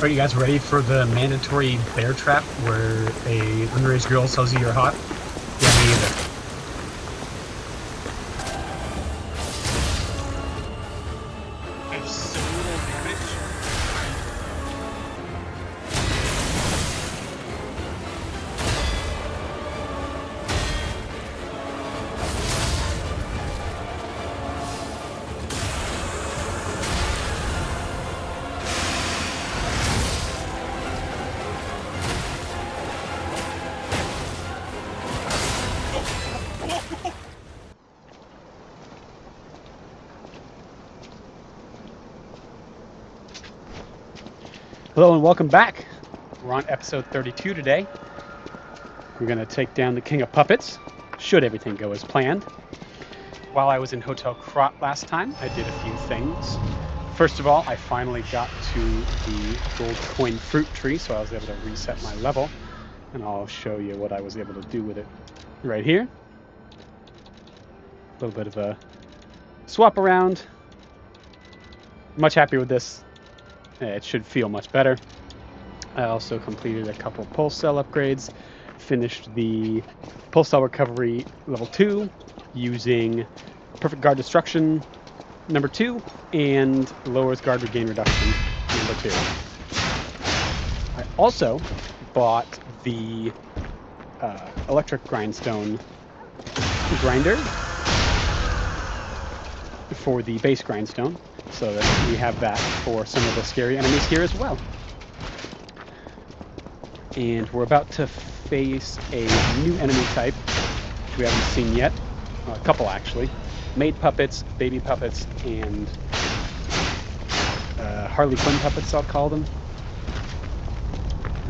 Are you guys ready for the mandatory bear trap where a underage girl tells you you're hot? Yeah, me either. I have so little damage. Hello and welcome back. We're on episode 32 today. We're going to take down the King of Puppets, should everything go as planned. While I was in Hotel Krot last time, I did a few things. First of all, I finally got to the gold coin fruit tree, so I was able to reset my level. And I'll show you what I was able to do with it right here. A little bit of a swap around. Much happier with this. It should feel much better. I also completed a couple pulse cell upgrades, finished the pulse cell recovery level 2 using perfect guard destruction number 2 and lowers guard regain reduction number 2. I also bought the electric grindstone grinder for the base grindstone, so that we have that for some of the scary enemies here as well. And we're about to face a new enemy type, which we haven't seen yet. A couple, actually. Maid puppets, baby puppets, and Harley Quinn puppets, I'll call them.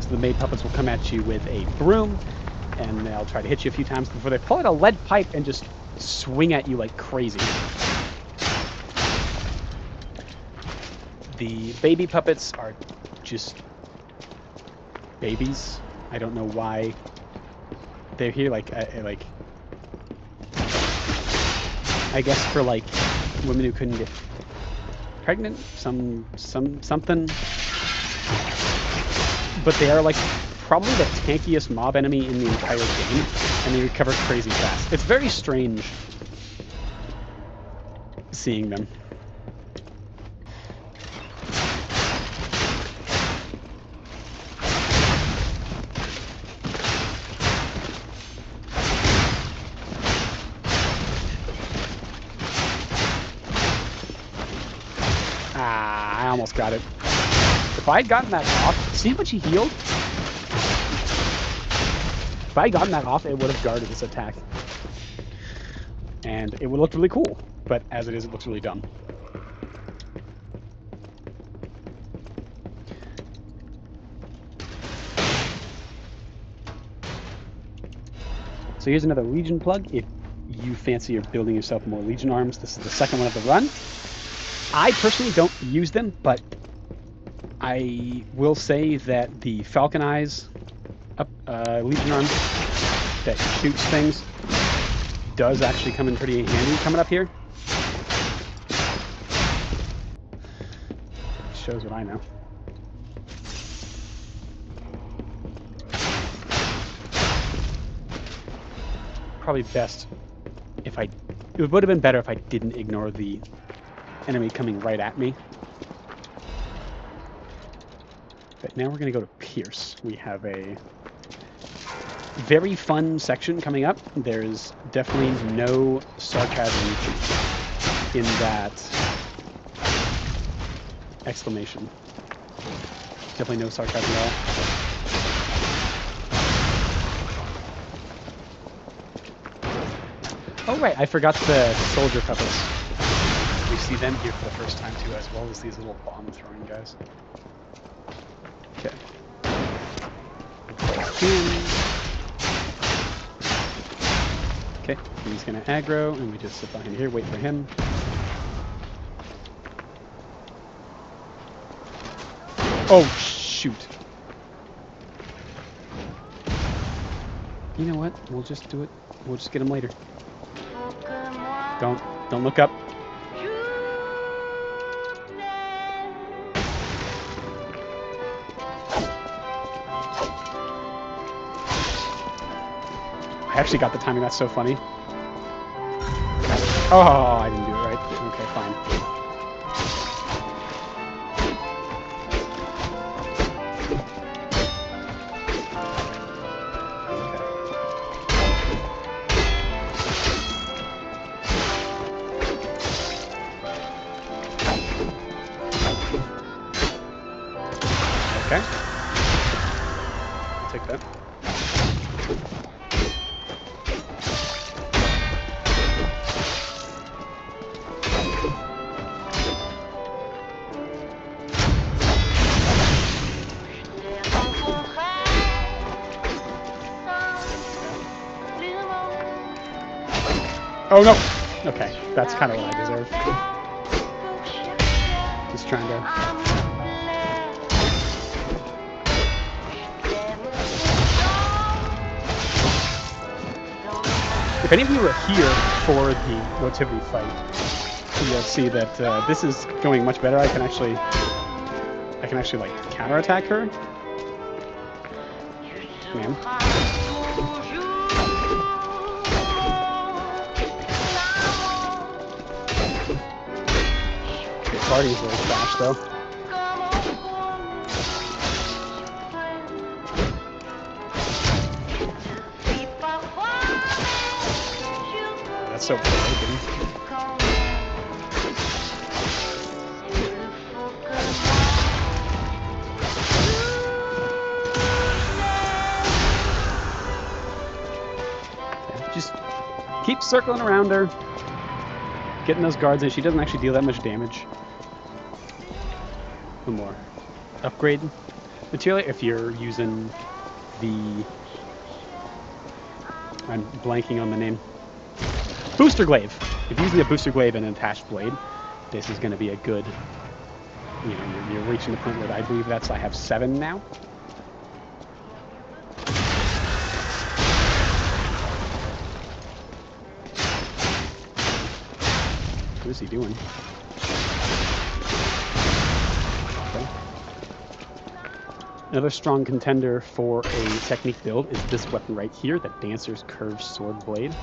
So the maid puppets will come at you with a broom, and they'll try to hit you a few times before they pull out a lead pipe and just swing at you like crazy. The baby puppets are just babies. I don't know why they're here. I guess for like women who couldn't get pregnant, something. But they are like probably the tankiest mob enemy in the entire game, and they recover crazy fast. It's very strange seeing them. I almost got it. If I had gotten that off, see how much he healed? If I had gotten that off, it would have guarded this attack. And it would look really cool, but as it is, it looks really dumb. So here's another Legion plug. If you fancy you're building yourself more Legion arms, this is the second one of the run. I personally don't use them, but I will say that the Falcon Eyes Legion arm that shoots things does actually come in pretty handy coming up here. Shows what I know. Probably best if it would have been better if I didn't ignore the enemy coming right at me. But now we're going to go to Pierce. We have a very fun section coming up. There's definitely no sarcasm in that exclamation. Definitely no sarcasm at all. Oh right, I forgot the soldier puppets. We see them here for the first time too, as well as these little bomb throwing guys. Okay. Okay, he's gonna aggro, and we just sit behind here, wait for him. Oh shoot! You know what? We'll just do it. We'll just get him later. Don't look up. actually got the timing. That's so funny. Oh, I didn't do it right. Okay, fine. Okay. I'll take that. Oh no! Okay, that's kind of what I deserve. Just trying to... If any of you are here for the Motivity fight, you'll see that this is going much better. I can actually like counterattack her. Man. Party is really fast though. That's so broken. Yeah, just keep circling around her, getting those guards in. She doesn't actually deal that much damage. One more. Upgrade material if you're using the... I'm blanking on the name. Booster glaive. If you're using a booster glaive and an attached blade, this is going to be a good... You know, you're reaching the point where I believe that's... I have 7 now. What is he doing? Okay. Another strong contender for a technique build is this weapon right here, the Dancer's Curved Sword Blade.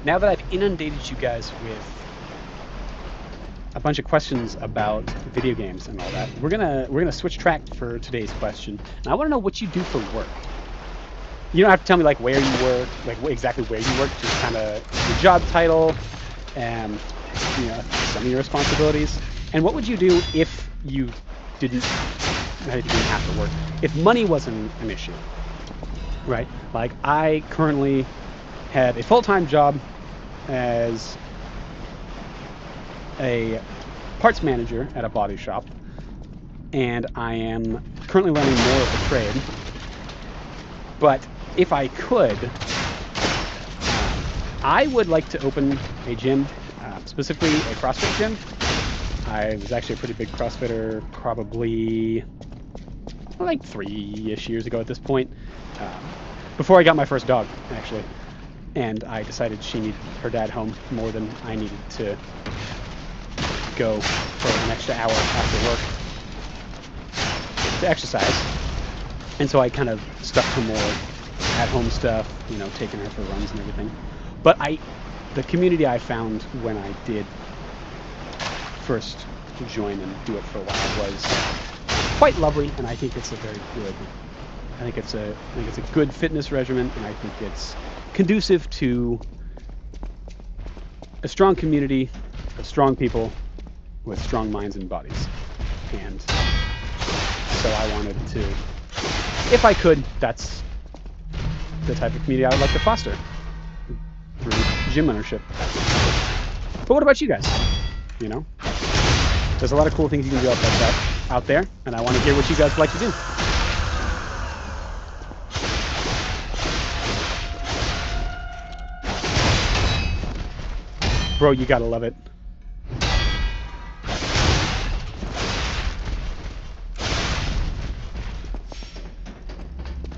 Now that I've inundated you guys with a bunch of questions about video games and all that, we're gonna switch track for today's question. And I want to know what you do for work. You don't have to tell me like where you work, like exactly where you work, just kind of your job title, and you know some of your responsibilities. And what would you do if you didn't have to work? If money wasn't an issue, right? Like I currently had a full-time job as a parts manager at a body shop, and I am currently learning more of the trade. But if I could, I would like to open a gym, specifically a CrossFit gym. I was actually a pretty big CrossFitter probably like 3-ish years ago at this point, before I got my first dog, actually. And I decided she needed her dad home more than I needed to go for an extra hour after work to exercise. And so I kind of stuck to more at-home stuff, you know, taking her for runs and everything. But the community I found when I did first join and do it for a while was quite lovely, and I think it's a very good. I think it's a good fitness regimen, and I think it's conducive to a strong community of strong people with strong minds and bodies. And so I wanted to, if I could, that's the type of community I would like to foster through gym ownership. But what about you guys? You know, there's a lot of cool things you can do out there, and I want to hear what you guys would like to do. Bro, you gotta love it.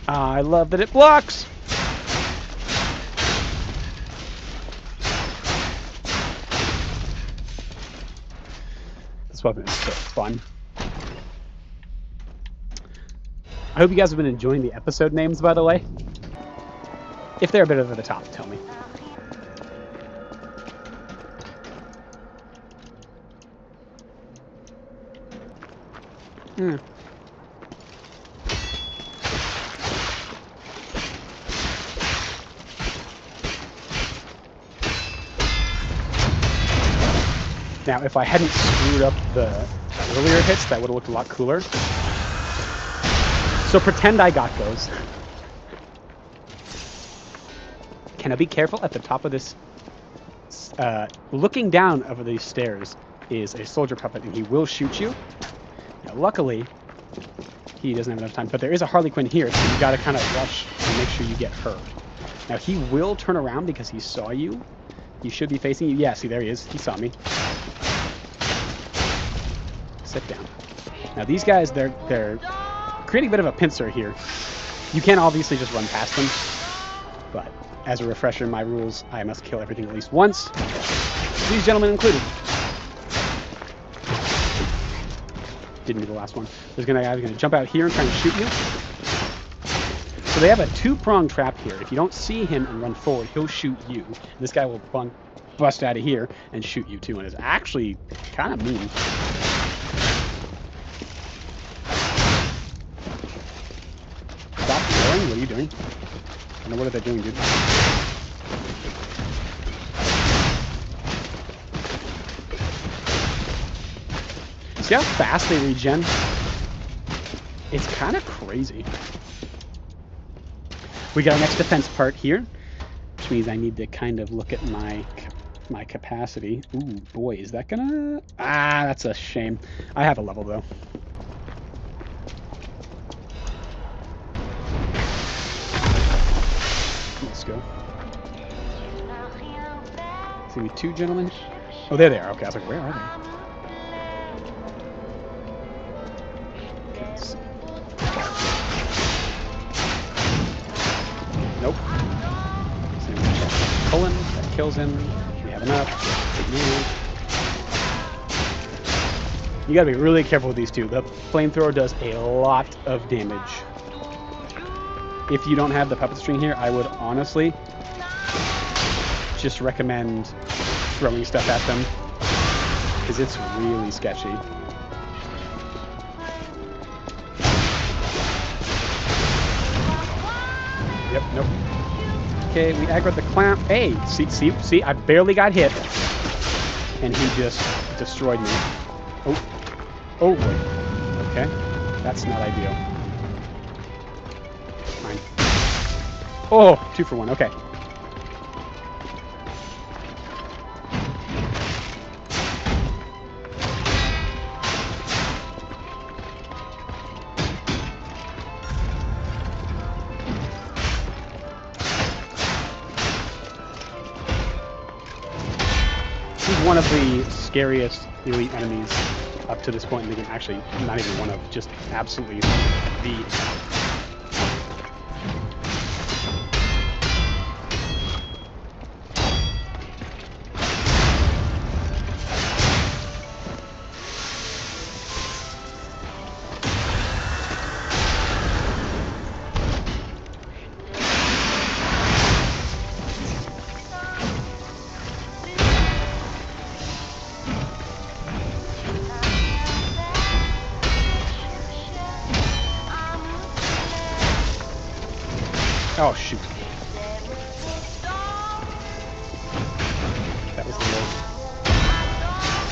I love that it blocks. This weapon is so fun. I hope you guys have been enjoying the episode names, by the way. If they're a bit over the top, tell me. Hmm. Now, if I hadn't screwed up the earlier hits, that would have looked a lot cooler. So pretend I got those. Can I be careful at the top of this? Looking down over these stairs is a soldier puppet, and he will shoot you. Now, luckily, he doesn't have enough time, but there is a Harley Quinn here, so you gotta kind of rush and make sure you get her. Now, he will turn around because he saw you. He should be facing you. Yeah, see, there he is. He saw me. Sit down. Now, these guys, they're creating a bit of a pincer here. You can obviously just run past them, but as a refresher, my rules, I must kill everything at least once. These gentlemen included. Didn't do the last one. There's gonna jump out here and try and shoot you. So they have a two-pronged trap here. If you don't see him and run forward, he'll shoot you. This guy will bust out of here and shoot you too, and is actually kind of mean. Stop yelling. What are you doing? I don't know what they're doing, dude. See how fast they regen? It's kind of crazy. We got our next defense part here, which means I need to kind of look at my capacity. Ooh, boy, is that gonna... Ah, that's a shame. I have a level, though. Let's go. See me two gentlemen? Oh, there they are. Okay, I was like, where are they? Okay, let's see. Nope. Pull him. That kills him. We have enough. You gotta be really careful with these two. The flamethrower does a lot of damage. If you don't have the puppet string here, I would honestly just recommend throwing stuff at them, because it's really sketchy. Yep, nope. Okay, we aggroed the clown. Hey, see, I barely got hit, and he just destroyed me. Oh boy. Okay, that's not ideal. Mine. Oh, 2 for 1. Okay. One of the scariest elite enemies up to this point in the game. Actually, not even one of, just absolutely the. Oh, shoot. That was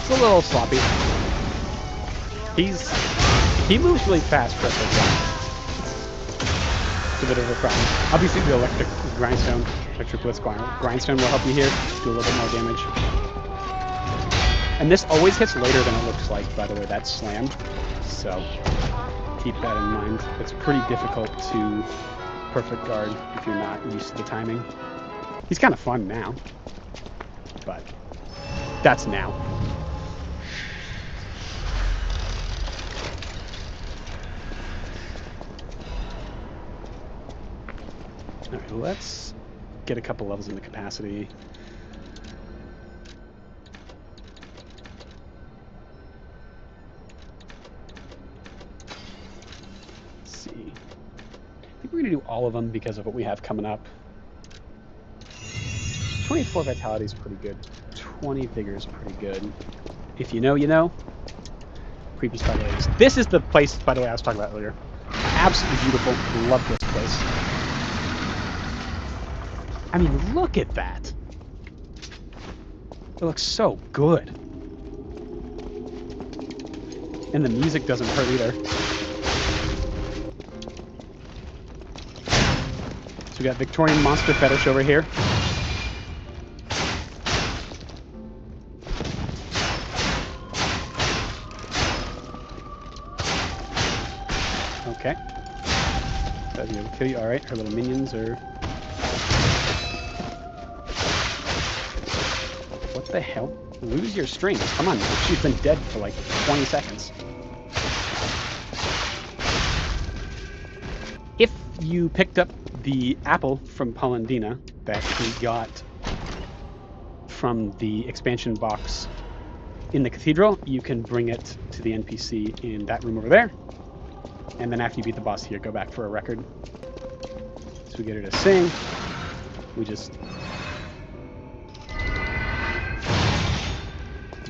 it's a little sloppy. He moves really fast for a big guy. It's a bit of a problem. Obviously, the electric blitz grindstone will help you here, do a little bit more damage. And this always hits later than it looks like, by the way. That's slammed, so keep that in mind. It's pretty difficult to perfect guard if you're not used to the timing. He's kind of fun now, but that's now. All right, let's get a couple levels in the capacity. Let's see. we're going to do all of them because of what we have coming up. 24 vitality is pretty good. 20 vigor is pretty good. If you know, you know. Creepy spider ladies. This is the place, by the way, I was talking about earlier. Absolutely beautiful. Love this place. I mean, look at that. It looks so good. And the music doesn't hurt either. So we got Victorian monster fetish over here. Okay. Doesn't even kill you. Alright, her little minions are... What the hell? Lose your strings. Come on, she's been dead for like 20 seconds. If you picked up the apple from Polendina that we got from the expansion box in the cathedral, you can bring it to the NPC in that room over there. And then after you beat the boss here, go back for a record. So we get her to sing. We just...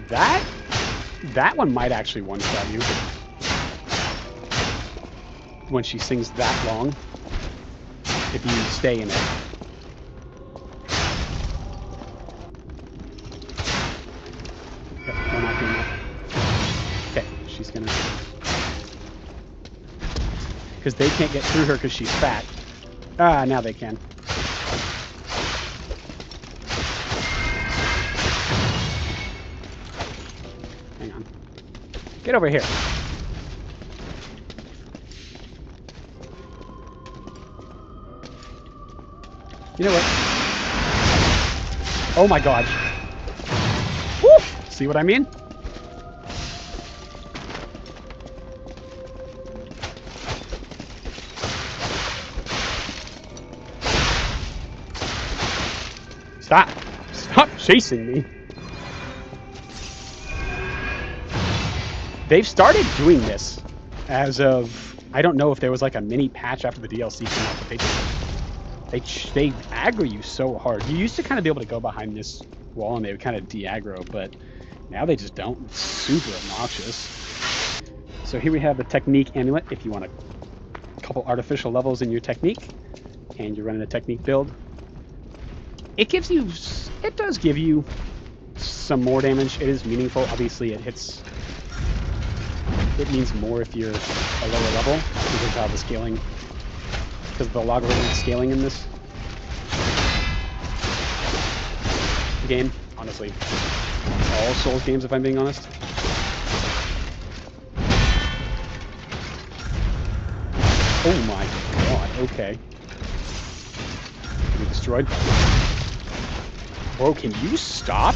That one might actually one-shot you. When she sings that long, if you stay in it. Yep, we're not doing that. Okay, she's gonna... Because they can't get through her because she's fat. Ah, now they can. Hang on. Get over here. You know what? Oh my god. Woo! See what I mean? Stop! Stop chasing me! They've started doing this as of... I don't know if there was like a mini patch after the DLC came out, but they aggro you so hard. You used to kind of be able to go behind this wall and they would kind of de-aggro, but now they just don't. It's super obnoxious. So here we have the technique amulet if you want a couple artificial levels in your technique and you're running a technique build. It gives you... It does give you some more damage. It is meaningful. Obviously, it hits... It means more if you're a lower level because of how the scaling... Because of the logarithmic scaling in this game. Honestly, all Souls games, if I'm being honest. Oh my god, okay. We destroyed... Whoa, can you stop?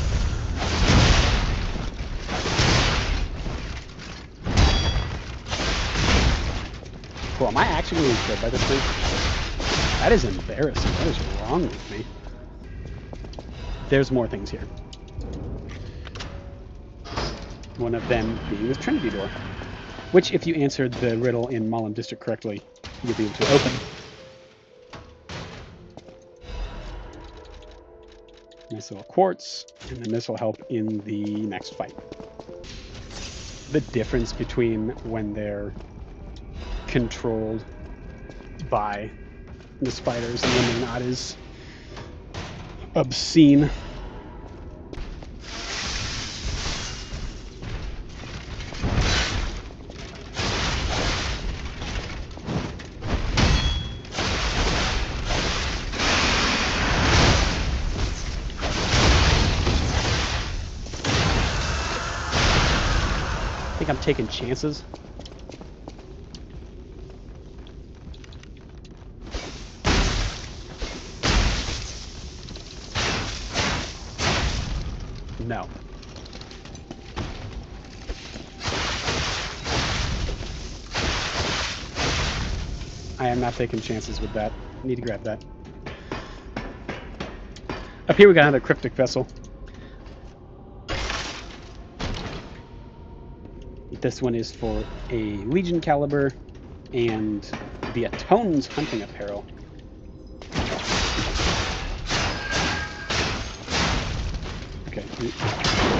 Cool, am I actually going to be killed by this thing? That is embarrassing. What is wrong with me? There's more things here. One of them being this Trinity door, which, if you answered the riddle in Malum District correctly, you'll be able to open. Nice little quartz, and then this will help in the next fight. The difference between when they're controlled by the spiders and when they're not is obscene. I think I'm taking chances. No. I am not taking chances with that. I need to grab that. Up here we got another cryptic vessel. This one is for a Legion caliber, and the Atone's hunting apparel. Okay.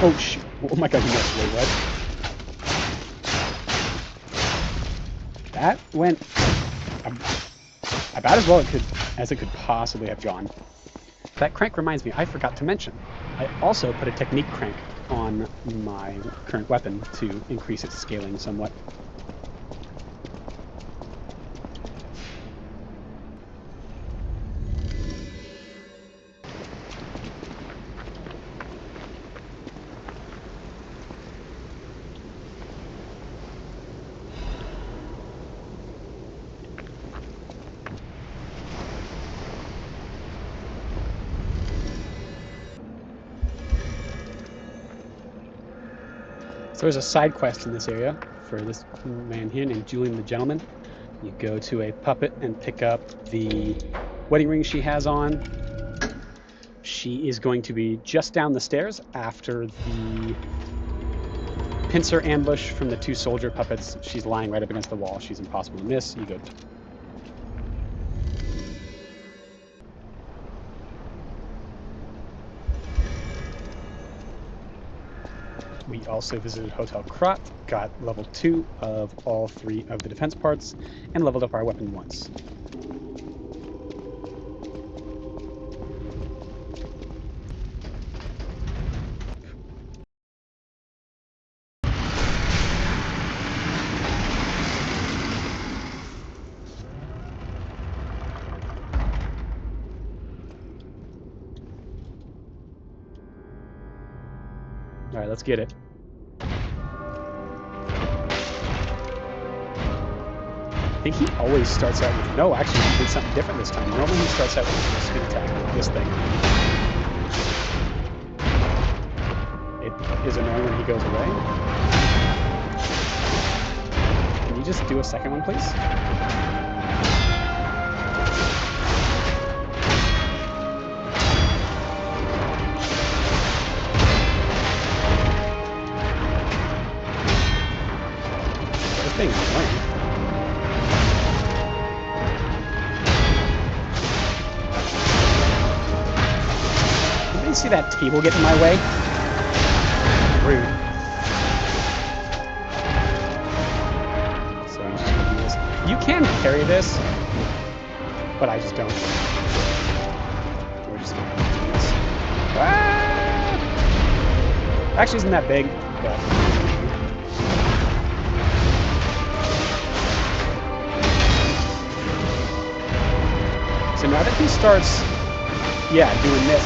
Oh shoot! Oh my god, you missed. Wait, what? That went about as well as it could possibly have gone. That crank reminds me, I forgot to mention, I also put a technique crank on my current weapon to increase its scaling somewhat. So there's a side quest in this area for this man here named Julian the Gentleman. You go to a puppet and pick up the wedding ring she has on. She is going to be just down the stairs after the pincer ambush from the two soldier puppets. She's lying right up against the wall. She's impossible to miss. You go. We also visited Hotel Krat, got level 2 of all 3 of the defense parts, and leveled up our weapon once. Alright, let's get it. I think he always starts out with... No, actually, he did something different this time. Normally he starts out with a spin attack, this thing. It is annoying when he goes away. Can you just do a second one, please? This thing is annoying. See that table get in my way? Rude. So I'm just gonna do this. You can carry this, but I just don't. We're just gonna do this. Ah! Actually, isn't that big, but. So now that he starts, yeah, doing this.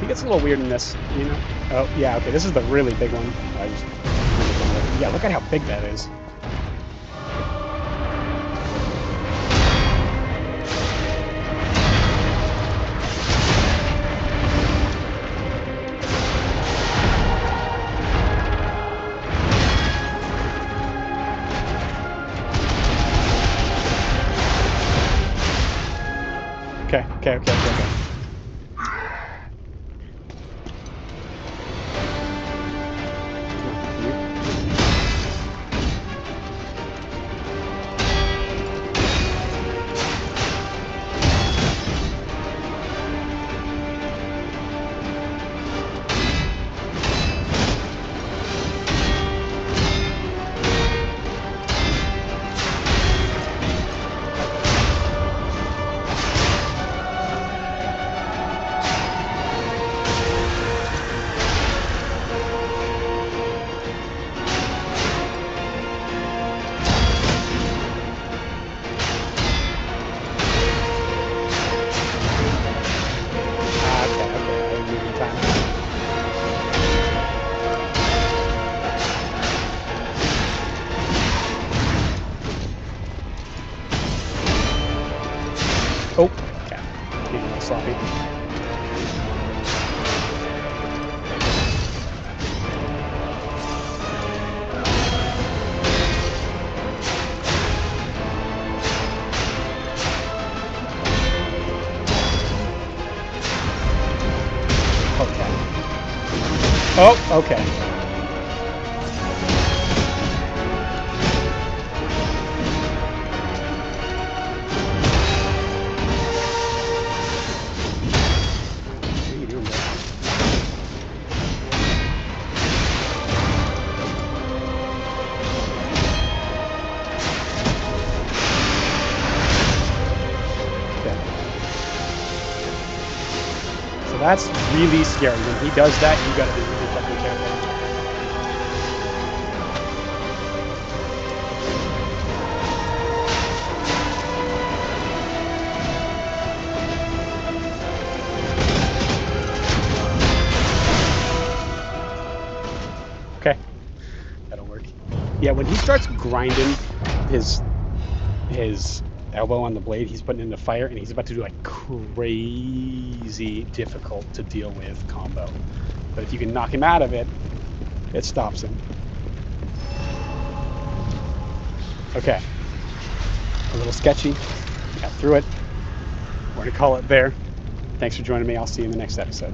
It's a little weird in this, you know? Oh, yeah, okay, this is the really big one. Yeah, look at how big that is. Okay. Oh, yeah. Getting a little sloppy. Oh, okay. What are you doing, bro? Okay. So that's really scary. When he does that, you gotta be really fucking careful. Okay, that'll work. Yeah, when he starts grinding his elbow on the blade, he's putting into fire, and he's about to do like crazy difficult to deal with combo. But if you can knock him out of it, it stops him. Okay, a little sketchy. Got through it. We're gonna call it there. Thanks for joining me. I'll see you in the next episode.